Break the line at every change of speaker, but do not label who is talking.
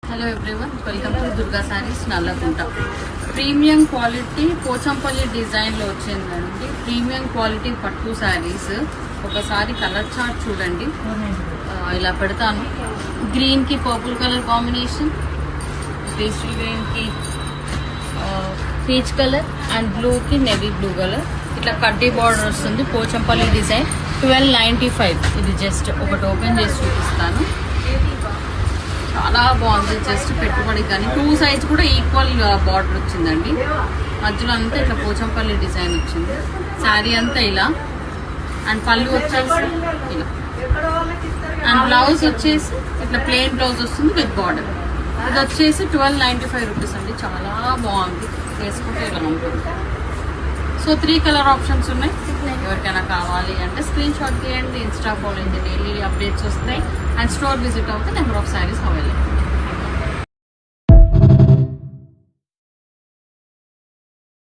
Hello everyone, welcome to Durga sarees Nallakunta. Premium quality Pochampally డిజైన్లో వచ్చిందండి. Premium quality పట్టు శారీస్. ఒకసారి కలర్ చార్ట్ చూడండి. ఇలా పెడతాను. గ్రీన్కి పర్పుల్ కలర్ కాంబినేషన్, పేస్టల్ గ్రీన్కి పీచ్ కలర్ అండ్ బ్లూకి నేవీ బ్లూ కలర్. ఇట్లా కడ్డీ బార్డర్ వస్తుంది. పోచంపల్లి డిజైన్ 1295. ఇది జస్ట్ ఒకటి ఓపెన్ చేసి చూపిస్తాను. చాలా బాగుంది. జస్ట్ పెట్టుబడి కానీ 2 సైడ్స్ కూడా ఈక్వల్ బార్డర్ వచ్చిందండి. మధ్యలో అంతా ఇట్లా పోచంపల్లి డిజైన్ వచ్చింది. శారీ అంతా ఇలా అండ్ పళ్ళు వచ్చేసి ఇలా అండ్ బ్లౌజ్ వచ్చేసి ఇట్లా ప్లెయిన్ బ్లౌజ్ వస్తుంది విత్ బార్డర్. ఇది వచ్చేసి 1295 రూపీస్ అండి. చాలా బాగుంది. వేసుకుంటే ఇలా ఉంటుంది. సో 3 కలర్ ఆప్షన్స్ ఉన్నాయి. ఎవరికైనా కావాలి అంటే స్క్రీన్ షాట్ తీయండి. ఇన్స్టా ఫాలో చేయండి. డైలీ అప్డేట్స్ వస్తాయి అండ్ స్టోర్ విజిట్ అవుతే నెంబర్ ఆఫ్ శారీస్ అవైలబుల్.